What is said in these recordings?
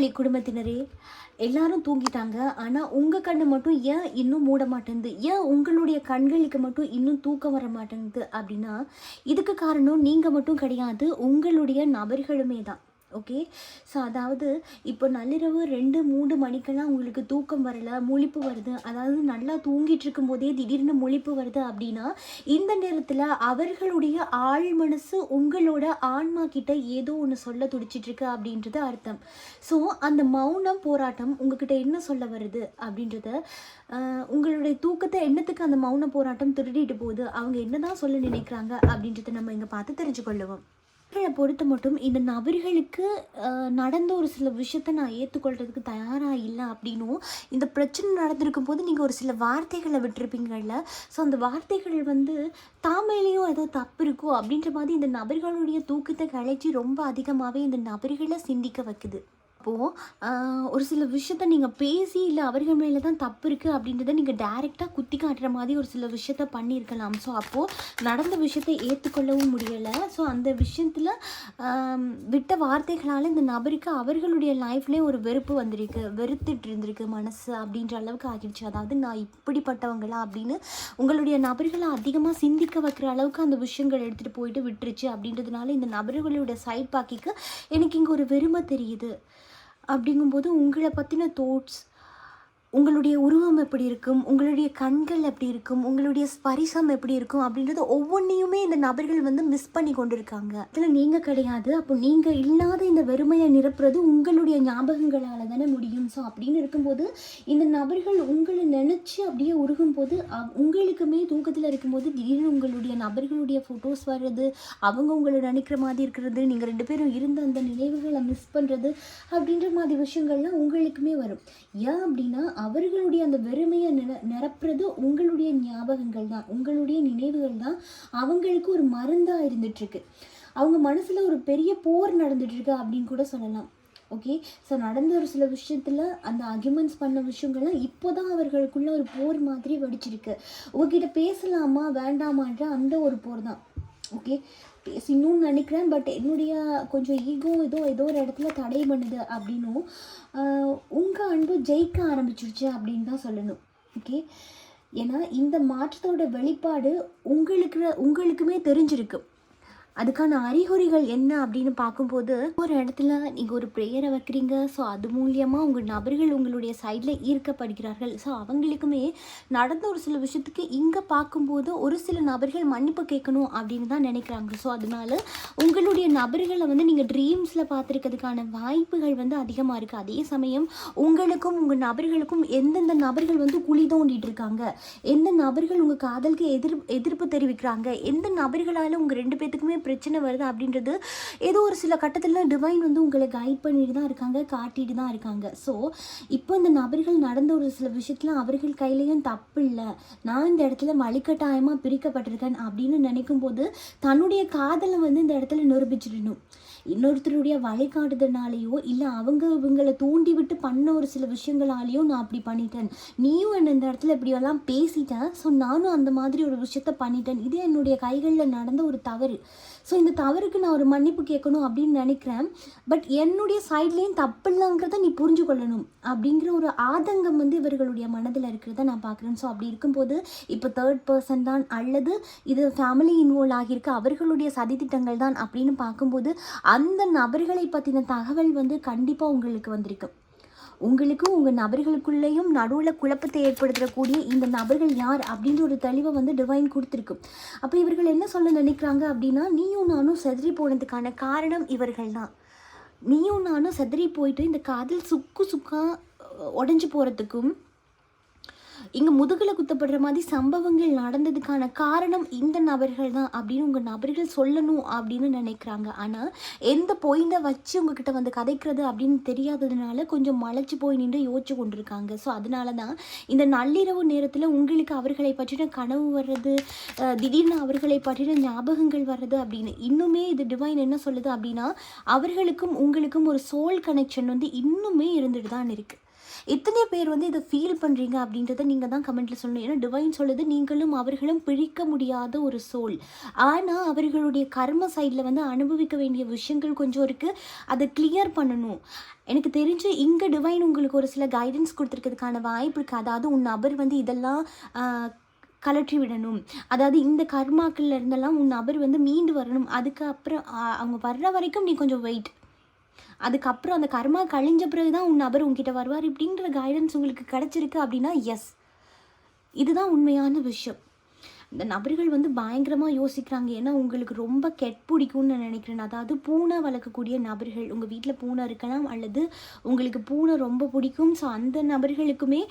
ஒளி குடும்பத்தினரே, எல்லாரும் தூங்கிட்டாங்க. ஆனா, உங்க கண்ணு மட்டும் ஏன் இன்னும் மூட மாட்டேங்குது? ஏன் உங்களுடைய கண்களுக்கு மட்டும் இன்னும் தூக்கம் வர மாட்டேங்குது? அப்படின்னா, இதுக்கு காரணம் நீங்க மட்டும் கிடையாது. உங்களுடைய நபர்களுமே தான். ஓகே. ஸோ, அதாவது இப்போ நள்ளிரவு 2, 3 மணிக்கெல்லாம் உங்களுக்கு தூக்கம் வரல, முழிப்பு வருது. அதாவது நல்லா தூங்கிட்டு இருக்கும்போதே திடீர்னு முழிப்பு வருது அப்படின்னா, இந்த நேரத்தில அவர்களுடைய ஆழ் மனசு உங்களோட ஆன்மா கிட்ட ஏதோ ஒண்ணு சொல்ல துடிச்சிட்டு இருக்கு அப்படின்றது அர்த்தம். ஸோ, அந்த மௌனம் போராட்டம் உங்ககிட்ட என்ன சொல்ல வருது அப்படின்றத, உங்களுடைய தூக்கத்த என்னத்துக்கு அந்த மௌன போராட்டம் திருடிட்டு போகுது? அவங்க என்னதான் சொல்ல நினைக்கிறாங்க அப்படின்றத நம்ம இங்க பார்த்து தெரிஞ்சுக்கொள்ளுவோம். பொறுத்த மட்டும் இந்த நபர்களுக்கு நடந்த ஒரு சில விஷயத்த நான் ஏற்றுக்கொள்கிறதுக்கு தயாராக இல்லை அப்படின்னும், இந்த பிரச்சனை நடந்திருக்கும் போது நீங்கள் ஒரு சில வார்த்தைகளை விட்டுருப்பீங்கள்ல. ஸோ அந்த வார்த்தைகள் வந்து தாமேலேயும் ஏதோ தப்பு இருக்கோ அப்படின்ற மாதிரி இந்த நபர்களுடைய தூக்கத்தை கலைச்சி ரொம்ப அதிகமாகவே இந்த நபர்களை சிந்திக்க வைக்குது. அப்போது ஒரு சில விஷயத்த நீங்கள் பேசி இல்லை அவர்கள் மேலே தான் தப்பு இருக்குது அப்படின்றத நீங்கள் டைரெக்டாக குத்தி காட்டுற மாதிரி ஒரு சில விஷயத்த பண்ணியிருக்கலாம். ஸோ அப்போது நடந்த விஷயத்தை ஏற்றுக்கொள்ளவும் முடியலை. ஸோ அந்த விஷயத்தில் விட்ட வார்த்தைகளால் இந்த நபருக்கு அவர்களுடைய லைஃப்லேயே ஒரு வெறுப்பு வந்திருக்கு, வெறுத்துட்டு இருந்திருக்கு மனசு அப்படின்ற அளவுக்கு ஆகிடுச்சு. அதாவது நான் இப்படிப்பட்டவங்களா அப்படின்னு உங்களுடைய நபர்களை அதிகமாக சிந்திக்க வைக்கிற அளவுக்கு அந்த விஷயங்கள் எடுத்துகிட்டு போயிட்டு விட்டுருச்சு. அப்படின்றதுனால இந்த நபர்களுடைய சைட் பாக்கிக்கு எனக்கு இங்கே ஒரு வெறுமை தெரியுது. அப்படிங்கும்போது உங்களை பற்றின தாட்ஸ், உங்களுடைய உருவம் எப்படி இருக்கும், உங்களுடைய கண்கள் எப்படி இருக்கும், உங்களுடைய ஸ்பரிசம் எப்படி இருக்கும் அப்படின்றது ஒவ்வொன்றையுமே இந்த நபர்கள் வந்து மிஸ் பண்ணி கொண்டு இருக்காங்க. இதில் நீங்கள் கிடையாது. அப்போ நீங்கள் இல்லாத இந்த வெறுமையை நிரப்புறது உங்களுடைய ஞாபகங்களால் தானே முடியும். ஸோ அப்படின்னு இருக்கும்போது இந்த நபர்கள் உங்களை நினச்சி அப்படியே உருகும் போது உங்களுக்குமே தூக்கத்தில் இருக்கும்போது திடீர்னு உங்களுடைய நபர்களுடைய ஃபோட்டோஸ் வர்றது, அவங்க உங்களை நினைக்கிற மாதிரி இருக்கிறது, நீங்கள் 2 பேரும் இருந்த அந்த நினைவுகளை மிஸ் பண்ணுறது அப்படின்ற மாதிரி விஷயங்கள்லாம் உங்களுக்குமே வரும். ஏன் அப்படின்னா அவர்களுடைய அந்த வெறுமையை நிரப்புறது உங்களுடைய ஞாபகங்கள் தான், உங்களுடைய நினைவுகள் தான் அவங்களுக்கு ஒரு மருந்தாக இருந்துகிட்ருக்கு. அவங்க மனசில் ஒரு பெரிய போர் நடந்துட்டுருக்கு அப்படின்னு கூட சொல்லலாம். ஓகே. ஸோ நடந்த ஒரு சில விஷயத்தில் அந்த அர்கியூமெண்ட்ஸ் பண்ண விஷயங்கள்லாம் இப்போ தான் அவர்களுக்குள்ள ஒரு போர் மாதிரி வெடிச்சிருக்கு. உங்ககிட்ட பேசலாமா வேண்டாமான்ற அந்த ஒரு போர் தான். ஓகே. பேசணும்னு நினைக்கிறேன், பட் என்னுடைய கொஞ்சம் ஈகோ ஏதோ ஒரு இடத்துல தடை பண்ணுது அப்படின்னும், உங்கள் அன்பு ஜெயிக்க ஆரம்பிச்சிருச்சு அப்படின்னு தான் சொல்லணும். ஓகே. ஏன்னா இந்த மாற்றத்தோட வெளிப்பாடு உங்களுக்குமே தெரிஞ்சிருக்கு. அதுக்கான அறிகுறிகள் என்ன அப்படின்னு பார்க்கும்போது, ஒரு இடத்துல நீங்கள் ஒரு ப்ரேயரை வைக்கிறீங்க. ஸோ அது மூலியமாக உங்கள் நபர்கள் உங்களுடைய சைடில் ஈர்க்கப்படுகிறார்கள். ஸோ அவங்களுக்குமே நடந்த ஒரு சில விஷயத்துக்கு இங்கே பார்க்கும்போது ஒரு சில நபர்கள் மன்னிப்பு கேட்கணும் அப்படின்னு தான் நினைக்கிறாங்க. ஸோ அதனால உங்களுடைய நபர்களை வந்து நீங்கள் ட்ரீம்ஸில் பார்த்துருக்கிறதுக்கான வாய்ப்புகள் வந்து அதிகமாக இருக்குது. அதே சமயம் உங்களுக்கும் உங்கள் நபர்களுக்கும் எந்தெந்த நபர்கள் வந்து குழி தோண்டிட்டு இருக்காங்க, எந்த நபர்கள் உங்கள் காதலுக்கு எதிர்ப்பு தெரிவிக்கிறாங்க, எந்த நபர்களால் உங்கள் 2 பேத்துக்குமே பிரச்சனை வருது அப்படின்றது ஏதோ ஒரு சில கட்டத்தில் டிவைன் வந்து உங்களை கைட் பண்ணிட்டு தான் இருக்காங்க, காட்டிட்டு தான் இருக்காங்க. ஸோ இப்போ இந்த நபர்கள் நடந்த ஒரு சில விஷயத்தில் அவர்கள் கையிலையும் தப்பு இல்லை, நான் இந்த இடத்துல வழிகட்டாயமாக பிரிக்கப்பட்டிருக்கேன் அப்படின்னு நினைக்கும் போது தன்னுடைய காதலை வந்து இந்த இடத்துல நிரூபிச்சிடணும். இன்னொருத்தருடைய வழிகாட்டுதனாலேயோ இல்லை இவங்களை தூண்டி விட்டு பண்ண ஒரு சில விஷயங்களாலேயோ நான் அப்படி பண்ணிட்டேன், நீயும் என்னை இந்த இடத்துல இப்படியெல்லாம் பேசிட்டேன், ஸோ நானும் அந்த மாதிரி ஒரு விஷயத்த பண்ணிட்டேன், இது என்னுடைய கைகளில் நடந்த ஒரு தவறு, ஸோ இந்த தவறுக்கு நான் ஒரு மன்னிப்பு கேட்கணும் அப்படின்னு நினைக்கிறேன், பட் என்னுடைய சைட்லேயும் தப்பு இல்லைங்கிறத நீ புரிஞ்சு கொள்ளணும் அப்படிங்கிற ஒரு ஆதங்கம் வந்து இவர்களுடைய மனதில் இருக்கிறத நான் பார்க்குறேன். ஸோ அப்படி இருக்கும்போது இப்போ 3rd பர்சன் தான் அல்லது இது ஃபேமிலி இன்வால்வ் ஆகியிருக்கு, அவர்களுடைய சதித்திட்டங்கள் தான் அப்படின்னு பார்க்கும்போது அந்த நபர்களை பற்றின தகவல் வந்து கண்டிப்பாக உங்களுக்கு வந்திருக்கு. உங்களுக்கும் உங்கள் நபர்களுக்குள்ளேயும் நடுவில் குழப்பத்தை ஏற்படுத்தக்கூடிய இந்த நபர்கள் யார் அப்படின்ற ஒரு தெளிவை வந்து டிவைன் கொடுத்துருக்கு. அப்போ இவர்கள் என்ன சொல்ல நினைக்கிறாங்க அப்படின்னா, நீயும் நானும் செதறி போனதுக்கான காரணம் இவர்கள் தான். நீயும் நானும் செதறி போயிட்டு இந்த காதல் சுக்கா உடஞ்சி போகிறதுக்கும் இங்கே முதுகில் குத்தப்படுற மாதிரி சம்பவங்கள் நடந்ததுக்கான காரணம் இந்த நபர்கள் தான் அப்படின்னு உங்கள் நபர்கள் சொல்லணும் அப்படின்னு நினைக்கிறாங்க. ஆனால் எந்த பாயிண்டை வச்சு உங்ககிட்ட வந்து கதைக்கிறது அப்படின்னு தெரியாததுனால கொஞ்சம் மலைச்சு போய் நின்று யோசிச்சு கொண்டிருக்காங்க. ஸோ அதனால தான் இந்த நள்ளிரவு நேரத்தில் உங்களுக்கு அவர்களை பற்றின கனவு வர்றது, திடீர்னு அவர்களை பற்றின ஞாபகங்கள் வர்றது அப்படின்னு. இன்னுமே இது டிவைன் என்ன சொல்லுது அப்படின்னா, அவர்களுக்கும் உங்களுக்கும் ஒரு சோல் கனெக்ஷன் வந்து இன்னுமே இருந்துட்டு தான் இருக்குது. எத்தனை பேர் வந்து இதை ஃபீல் பண்ணுறீங்க அப்படின்றத நீங்கள் தான் கமெண்ட்டில் சொல்லணும். ஏன்னா டிவைன் சொல்லுது நீங்களும் அவர்களும் பிரிக்க முடியாத ஒரு சோல். ஆனால் அவர்களுடைய கர்ம சைடில் வந்து அனுபவிக்க வேண்டிய விஷயங்கள் கொஞ்சம் இருக்குது, அதை கிளியர் பண்ணணும். எனக்கு தெரிஞ்சு இங்கே டிவைன் உங்களுக்கு ஒரு சில கைடன்ஸ் கொடுத்துருக்கிறதுக்கான வாய்ப்பு இருக்குது. அதாவது உன் நபர் வந்து இதெல்லாம் கலற்றி விடணும், அதாவது இந்த கர்மாக்கள்ல இருந்தெல்லாம் உன் நபர் வந்து மீண்டு வரணும், அதுக்கப்புறம் அவங்க வர்ற வரைக்கும் நீ கொஞ்சம் வெயிட், அதுக்கப்புறம் அந்த கர்மா கழிஞ்ச பிறகு தான் உன் நபர் உங்ககிட்ட வருவார் இப்படின்ற கைடன்ஸ் உங்களுக்கு கிடச்சிருக்கு அப்படின்னா எஸ், இதுதான் உண்மையான விஷயம். இந்த நபர்கள் வந்து பயங்கரமாக யோசிக்கிறாங்க. ஏன்னா உங்களுக்கு ரொம்ப பிடிக்கும்னு நான் நினைக்கிறேன். அதாவது பூனை வளர்க்கக்கூடிய நபர்கள், உங்கள் வீட்டில் பூனை இருக்கலாம் அல்லது உங்களுக்கு பூனை ரொம்ப பிடிக்கும். ஸோ அந்த நபர்களுக்குமே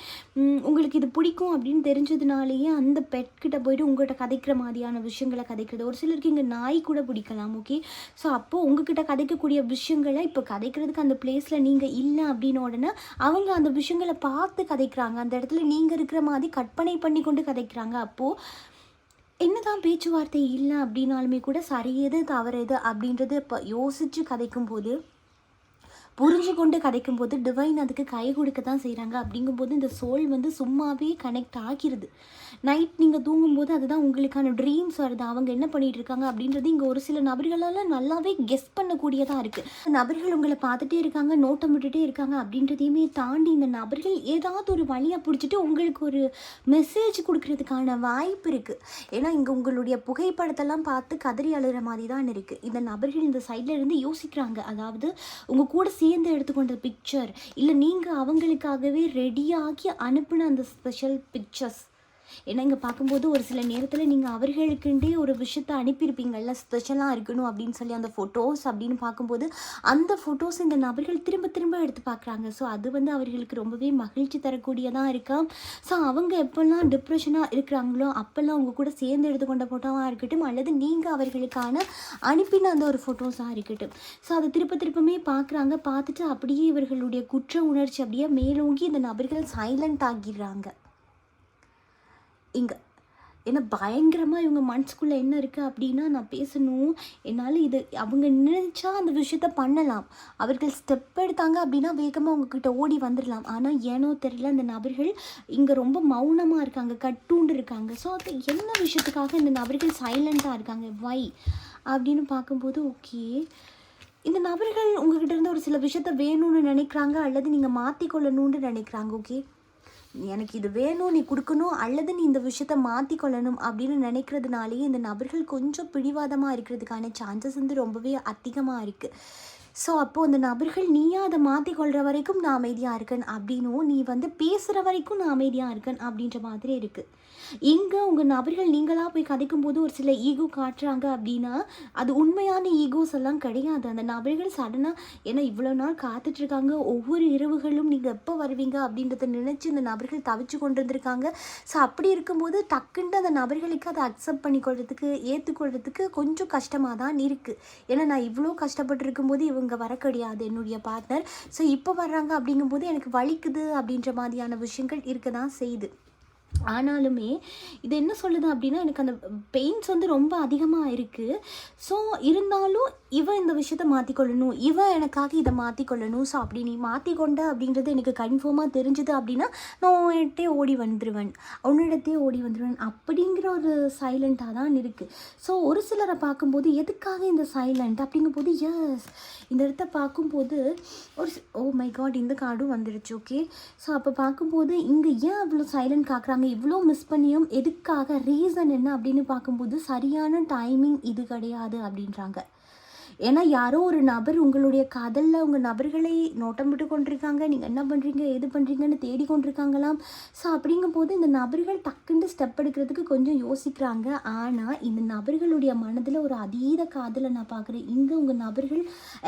உங்களுக்கு இது பிடிக்கும் அப்படின்னு தெரிஞ்சதுனாலேயே அந்த பெட்கிட்ட போய்ட்டு உங்கள்கிட்ட கதைக்கிற மாதிரியான விஷயங்களை கதைக்கிறது. ஒரு சிலருக்கு இங்கே நாய் கூட பிடிக்கலாம். ஓகே, ஸோ அப்போது உங்ககிட்ட கதைக்கக்கூடிய விஷயங்களை இப்போ கதைக்கிறதுக்கு அந்த பிளேஸில் நீங்கள் இல்லை அப்படின்ன உடனே அவங்க அந்த விஷயங்களை பார்த்து கதைக்கிறாங்க. அந்த இடத்துல நீங்கள் இருக்கிற மாதிரி கற்பனை பண்ணி கொண்டு கதைக்கிறாங்க. அப்போது என்னதான் பேச்சுவார்த்தை இல்லை அப்படின்னாலுமே கூட சரி எது தவறு எது அப்படின்றது இப்போ யோசித்து கதைக்கும் போது, புரிஞ்சு கொண்டு கதைக்கும் போது டிவைன் அதுக்கு கை கொடுக்க தான் செய்கிறாங்க. அப்படிங்கும்போது இந்த சோல் வந்து சும்மாவே கனெக்ட் ஆகிருது. நைட் நீங்கள் தூங்கும்போது அதுதான் உங்களுக்கான ட்ரீம்ஸ் வருது. அவங்க என்ன பண்ணிகிட்டு இருக்காங்க அப்படின்றது இங்கே ஒரு சில நபர்களால் நல்லாவே கெஸ் பண்ணக்கூடியதாக இருக்குது. நபர்கள் உங்களை பார்த்துட்டே இருக்காங்க, நோட்டம் விட்டுட்டே இருக்காங்க அப்படின்றதையுமே தாண்டி இந்த நபர்கள் ஏதாவது ஒரு வழியாக பிடிச்சிட்டு உங்களுக்கு ஒரு மெசேஜ் கொடுக்கறதுக்கான வாய்ப்பு இருக்குது. ஏன்னா இங்கே உங்களுடைய புகைப்படத்தெல்லாம் பார்த்து கதறி அழுகிற மாதிரி தான் இருக்குது. இந்த நபர்கள் இந்த சைடில் இருந்து யோசிக்கிறாங்க. அதாவது உங்கள் கூட சேர்ந்து எடுத்துக்கொண்ட பிக்சர், இல்லை நீங்கள் அவங்களுக்காகவே ரெடியாகி அனுப்பின அந்த ஸ்பெஷல் பிக்சர்ஸ். ஏன்னா இங்கே பார்க்கும்போது ஒரு சில நேரத்தில் நீங்கள் அவர்களுக்குண்டே ஒரு விஷயத்தை அனுப்பியிருப்பீங்கள்ல, ஸ்பெஷலாக இருக்கணும் அப்படின்னு சொல்லி அந்த ஃபோட்டோஸ் அப்படின்னு பார்க்கும்போது அந்த ஃபோட்டோஸ் இந்த நபர்கள் திரும்ப திரும்ப எடுத்து பார்க்குறாங்க. ஸோ அது வந்து அவர்களுக்கு ரொம்பவே மகிழ்ச்சி தரக்கூடியதாக இருக்கா. ஸோ அவங்க எப்போல்லாம் டிப்ரெஷனாக இருக்கிறாங்களோ அப்போல்லாம் அவங்க கூட சேர்ந்து எடுத்துக்கொண்ட ஃபோட்டோவாக இருக்கட்டும் அல்லது நீங்கள் அவர்களுக்கான அனுப்பின அந்த ஒரு ஃபோட்டோஸாக இருக்கட்டும், ஸோ அதை திருப்பமே பார்க்குறாங்க. பார்த்துட்டு அப்படியே இவர்களுடைய குற்ற உணர்ச்சி அப்படியே மேலோங்கி இந்த நபர்கள் சைலண்ட் ஆகிடுறாங்க இங்கே. ஏன்னா பயங்கரமாக இவங்க மனசுக்குள்ளே என்ன இருக்குது அப்படின்னா, நான் பேசணும், என்னால் இது அவங்க நினச்சா அந்த விஷயத்த பண்ணலாம், அவர்கள் ஸ்டெப் எடுத்தாங்க அப்படின்னா வேகமாக அவங்கக்கிட்ட ஓடி வந்துடலாம். ஆனால் ஏனோ தெரியல அந்த நபர்கள் இங்கே ரொம்ப மௌனமாக இருக்காங்க, கட்டூண்டு இருக்காங்க. ஸோ அது என்ன விஷயத்துக்காக இந்த நபர்கள் சைலண்ட்டாக இருக்காங்க, வை அப்படின்னு பார்க்கும்போது ஓகே, இந்த நபர்கள் உங்ககிட்ட இருந்து ஒரு சில விஷயத்த வேணும்னு நினைக்கிறாங்க அல்லது நீங்கள் மாற்றிக்கொள்ளணும்னு நினைக்கிறாங்க. ஓகே, எனக்கு இது வேணும், நீ கொடுக்கணும் அல்லது நீ இந்த விஷயத்த மாற்றிக்கொள்ளணும் அப்படின்னு நினைக்கிறதுனாலேயே இந்த நபர்கள் கொஞ்சம் பிடிவாதமாக இருக்கிறதுக்கான சான்சஸ் வந்து ரொம்பவே அதிகமாக இருக்குது. ஸோ அப்போது அந்த நபர்கள் நீயா அதை மாற்றிக்கொள்கிற வரைக்கும் நான் அமைதியாக இருக்கேன் அப்படின்னும், நீ வந்து பேசுகிற வரைக்கும் நான் அமைதியாக இருக்கேன் அப்படின்ற மாதிரி இருக்குது. இங்கே உங்கள் நபர்கள் நீங்களாக போய் கதைக்கும் போது ஒரு சில ஈகோ காட்டுறாங்க அப்படின்னா அது உண்மையான ஈகோஸ் எல்லாம் கிடையாது. அந்த நபர்கள் சடனாக, ஏன்னா இவ்வளோ நாள் காத்துட்ருக்காங்க, ஒவ்வொரு இரவுகளும் நீங்கள் எப்போ வருவீங்க அப்படின்றத நினச்சி இந்த நபர்கள் தவிச்சு கொண்டு வந்திருக்காங்க. ஸோ அப்படி இருக்கும்போது டக்குன்ட்டு அந்த நபர்களுக்கு அதை அக்செப்ட் பண்ணிக்கொள்றதுக்கு ஏற்றுக்கொள்றதுக்கு கொஞ்சம் கஷ்டமாக தான் இருக்குது. ஏன்னா நான் இவ்வளோ கஷ்டப்பட்டு இருக்கும்போது இவங்க வர கிடையாது என்னுடைய பார்ட்னர், ஸோ இப்போ வர்றாங்க அப்படிங்கும்போது எனக்கு வலிக்குது அப்படின்ற மாதிரியான விஷயங்கள் இருக்க தான் செய்யுது. ஆனாலுமே இது என்ன சொல்லுது அப்படின்னா, எனக்கு அந்த பெயின்ஸ் வந்து ரொம்ப அதிகமாக இருக்குது. ஸோ இருந்தாலும் இந்த விஷயத்த மாற்றிக்கொள்ளணும், எனக்காக இதை மாற்றிக்கொள்ளணும். ஸோ அப்படி நீ மாற்றிக்கொண்ட அப்படின்றது எனக்கு கன்ஃபார்மாக தெரிஞ்சுது அப்படின்னா நான் உன்னிடத்தே ஓடி வந்துடுவேன் அப்படிங்கிற ஒரு சைலண்ட்டாக தான் இருக்குது. ஸோ ஒரு சிலரை பார்க்கும்போது எதுக்காக இந்த சைலண்ட் அப்படிங்கும்போது எஸ், இந்த இடத்த பார்க்கும்போது ஒரு ஓ மை காட், இந்த கார்டும் வந்துடுச்சு. ஓகே, ஸோ அப்போ பார்க்கும்போது இங்கே ஏன் அவ்வளோ சைலண்ட் காக்குறாங்க, இவ்வளோ மிஸ் பண்ணியும் எதுக்காக, ரீசன் என்ன அப்படின்னு பார்க்கும்போது சரியான டைமிங் இது கிடையாது அப்படின்றாங்க. ஏன்னா யாரோ ஒரு நபர் உங்களுடைய காதலில் உங்கள் நபர்களை நோட்டம் விட்டு கொண்டிருக்காங்க, நீங்கள் என்ன பண்ணுறீங்க எது பண்ணுறீங்கன்னு தேடி கொண்டிருக்காங்களாம். ஸோ அப்படிங்கும்போது இந்த நபர்கள் டக்குன்னு ஸ்டெப் எடுக்கிறதுக்கு கொஞ்சம் யோசிக்கிறாங்க. ஆனால் இந்த நபர்களுடைய மனதில் ஒரு அதீத காதலை நான் பார்க்குறேன். இங்கே உங்கள் நபர்கள்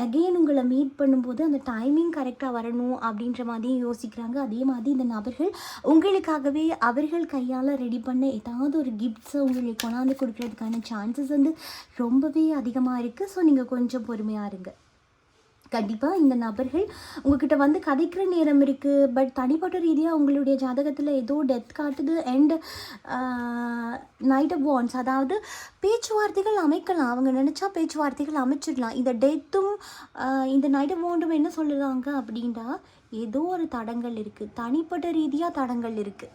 அகெயின் உங்களை மீட் பண்ணும்போது அந்த டைமிங் கரெக்டாக வரணும் அப்படின்ற மாதிரியும் யோசிக்கிறாங்க. அதே மாதிரி இந்த நபர்கள் உங்களுக்காகவே அவர்கள் கையால் ரெடி பண்ண ஏதாவது ஒரு கிஃப்ட்ஸை உங்களுக்கு கொண்டாந்து கொடுக்கறதுக்கான சான்சஸ் வந்து ரொம்பவே அதிகமாக இருக்குது. ஸோ நீங்கள் கொஞ்சம் பொறுமையாக இருங்க. கண்டிப்பாக இந்த நபர்கள் உங்ககிட்ட வந்து கதைக்கிற நேரம் இருக்குது. பட் தனிப்பட்ட ரீதியாக உங்களுடைய ஜாதகத்தில் ஏதோ டெத் காட்டுது. அண்ட் நைட் ஆஃப் வாண்ட்ஸ், அதாவது பேச்சுவார்த்தைகள் அமைக்கலாம். அவங்க நினச்சா பேச்சுவார்த்தைகள் அமைச்சிடலாம். இந்த டெத்தும் இந்த நைட் ஆஃப் வாண்டும் என்ன சொல்லுறாங்க அப்படின்னா, ஏதோ ஒரு தடங்கள் இருக்குது, தனிப்பட்ட ரீதியாக தடங்கள் இருக்குது.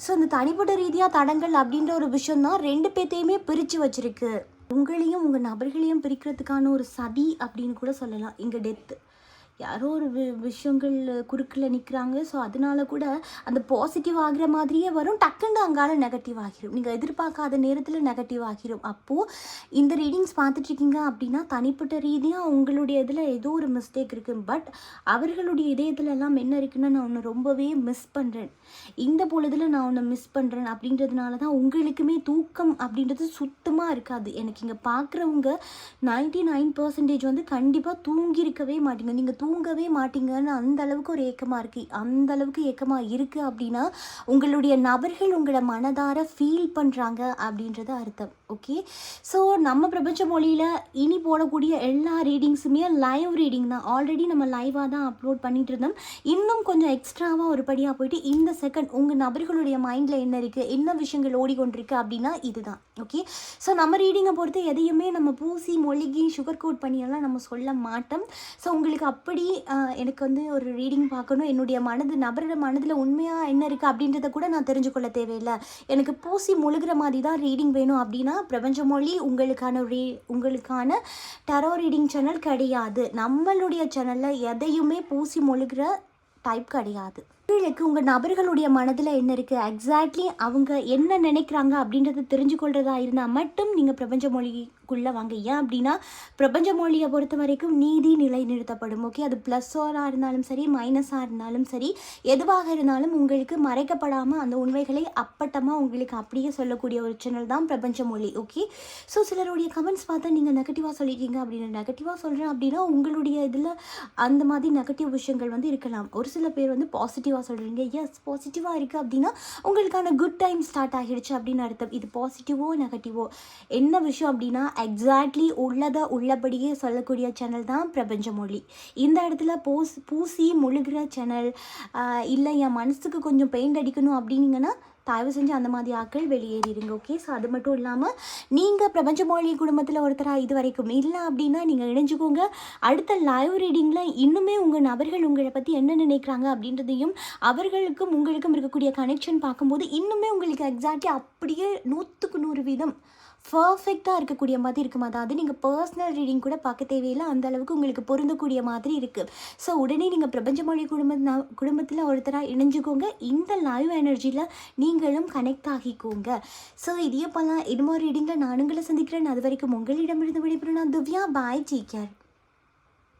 ஸோ இந்த தனிப்பட்ட ரீதியாக தடங்கள் அப்படின்ற ஒரு விஷயந்தான் ரெண்டு பேர்த்தையுமே பிரித்து வச்சுருக்கு. உங்களையும் உங்கள் நபர்களையும் பிரிக்கிறதுக்கான ஒரு சதி அப்படின்னு கூட சொல்லலாம். இங்கே டெத்து யாரோ ஒரு விஷயங்கள் குறுக்கில் நிற்கிறாங்க. ஸோ அதனால கூட அந்த பாசிட்டிவ் ஆகிற மாதிரியே வரும், டக்குன்னு அங்கால நெகட்டிவ் ஆகிரும். நீங்கள் எதிர்பார்க்காத நேரத்தில் நெகட்டிவ் ஆகிரும். அப்போது இந்த ரீடிங்ஸ் பார்த்துட்ருக்கீங்க அப்படின்னா தனிப்பட்ட ரீதியாக உங்களுடைய இதில் ஏதோ ஒரு மிஸ்டேக் இருக்குது. பட் அவர்களுடைய இதயத்தில் எல்லாம் என்ன இருக்குன்னு நான் ஒன்று ரொம்பவே மிஸ் பண்ணுறேன், இந்த பொழுதில் நான் ஒன்று மிஸ் பண்ணுறேன் அப்படின்றதுனால தான் உங்களுக்குமே தூக்கம் அப்படின்றது சுத்தமாக இருக்காது. எனக்கு இங்கே பார்க்குறவங்க 99% வந்து கண்டிப்பாக தூங்கியிருக்கவே மாட்டீங்க. நீங்கள் தூங்கவே மாட்டீங்கன்னு அந்த அளவுக்கு ஒரு ஏக்கமாக இருக்குது. அந்த அளவுக்கு ஏக்கமாக இருக்குது அப்படின்னா உங்களுடைய நபர்கள் உங்களை மனதார ஃபீல் பண்ணுறாங்க அப்படின்றது அர்த்தம். ஓகே, ஸோ நம்ம பிரபஞ்ச மொழியில் இனி போடக்கூடிய எல்லா ரீடிங்ஸுமே லைவ் ரீடிங் தான். ஆல்ரெடி நம்ம லைவாக தான் அப்லோட் பண்ணிகிட்டு இருந்தோம். இன்னும் கொஞ்சம் எக்ஸ்ட்ராவாக ஒரு படியாக போயிட்டு இந்த செகண்ட் உங்கள் நபர்களுடைய மைண்டில் என்ன இருக்குது, என்ன விஷயங்கள் ஓடிக்கொண்டிருக்கு அப்படின்னா இதுதான். ஓகே, ஸோ நம்ம ரீடிங்கை பொறுத்து எதையுமே நம்ம பூசி மொழிகி சுகர் கோட் பண்ணியெல்லாம் நம்ம சொல்ல மாட்டோம். ஸோ உங்களுக்கு அப்படி எனக்கு வந்து ஒரு ரீடிங் பார்க்கணும், என்னுடைய நபரோட மனதில் உண்மையாக என்ன இருக்குது அப்படின்றத கூட நான் தெரிஞ்சுக்கொள்ள தேவையில்லை, எனக்கு பூசி முழுகிற மாதிரி தான் ரீடிங் வேணும் அப்படின்னா பிரபஞ்ச மொழி உங்களுக்கான டரோ ரீடிங் சேனல் கிடையாது. நம்மளுடைய சேனலில் எதையுமே பூசி மொழுகிற டைப் கிடையாது. உங்களுக்கு உங்கள் நபர்களுடைய மனதில் என்ன இருக்குது, எக்ஸாக்ட்லி அவங்க என்ன நினைக்கிறாங்க அப்படின்றத தெரிஞ்சுக்கொள்கிறதா இருந்தால் மட்டும் நீங்கள் பிரபஞ்ச மொழிக்குள்ளே வாங்க. ஏன் அப்படின்னா பிரபஞ்ச மொழியை பொறுத்த வரைக்கும் நீதி நிலைநிறுத்தப்படும். ஓகே, அது +1 இருந்தாலும் சரி, -ஆக இருந்தாலும் சரி, எதுவாக இருந்தாலும் உங்களுக்கு மறைக்கப்படாமல் அந்த உண்மைகளை அப்பட்டமாக உங்களுக்கு அப்படியே சொல்லக்கூடிய ஒரு சேனல் தான் பிரபஞ்ச மொழி. ஓகே, ஸோ சிலருடைய கமெண்ட்ஸ் பார்த்தா நீங்கள் நெகட்டிவாக சொல்லியிருக்கீங்க அப்படின்னு. நெகட்டிவாக சொல்கிறேன் அப்படின்னா உங்களுடைய இதில் அந்த மாதிரி நெகட்டிவ் விஷயங்கள் வந்து இருக்கலாம். ஒரு சில பேர் வந்து பாசிட்டிவாக சொல்கிறீங்க. எஸ், பாசிட்டிவாக இருக்குது அப்படின்னா உங்களுக்கான குட் டைம் ஸ்டார்ட் ஆகிடுச்சு அப்படின்னு அர்த்தம். இது பாசிட்டிவோ நெகட்டிவோ என்ன விஷயம் அப்படின்னா எக்ஸாக்ட்லி உள்ளதை உள்ளபடியே சொல்லக்கூடிய சேனல் தான் பிரபஞ்ச மொழி. இந்த இடத்துல பூசி முழுகிற சேனல் இல்லை என் மனசுக்கு கொஞ்சம் பெயிண்ட் அடிக்கணும் அப்படின்னீங்கன்னா தயவு செஞ்சு அந்த மாதிரி ஆட்கள் வெளியேறிடுங்க. ஓகே, ஸோ அது மட்டும் இல்லாமல் நீங்கள் பிரபஞ்ச மொழி குடும்பத்தில் ஒருத்தராக இது வரைக்கும் இல்லை அப்படின்னா நீங்கள் இணைஞ்சுக்கோங்க. அடுத்த லைவ் ரீடிங்கில் இன்னுமே உங்கள் நபர்கள் உங்களை பற்றி என்ன நினைக்கிறாங்க அப்படின்றதையும் அவர்களுக்கும் உங்களுக்கும் இருக்கக்கூடிய கனெக்ஷன் பார்க்கும்போது இன்னுமே உங்களுக்கு எக்ஸாக்ட்லி அப்படியே 100% பர்ஃபெக்டாக இருக்கக்கூடிய மாதிரி இருக்கும். அதாவது நீங்கள் பர்சனல் ரீடிங் கூட பார்க்க தேவையில்லை, அந்த அளவுக்கு உங்களுக்கு பொருந்தக்கூடிய மாதிரி இருக்குது. ஸோ உடனே நீங்கள் பிரபஞ்ச மொழி குடும்பத்தில் ஒருத்தராக இணைஞ்சுக்கோங்க. இந்த லைவ் எனர்ஜியில் நீங்களும் கனெக்ட் ஆகிக்கோங்க. ஸோ இதே போல் இன்னொரு ரீடிங்கில் நான் உங்களை சந்திக்கிறேன். அது வரைக்கும் உங்களிடமிருந்து விடைபெறும் நான் திவ்யா. பாய், டேக் கேர்.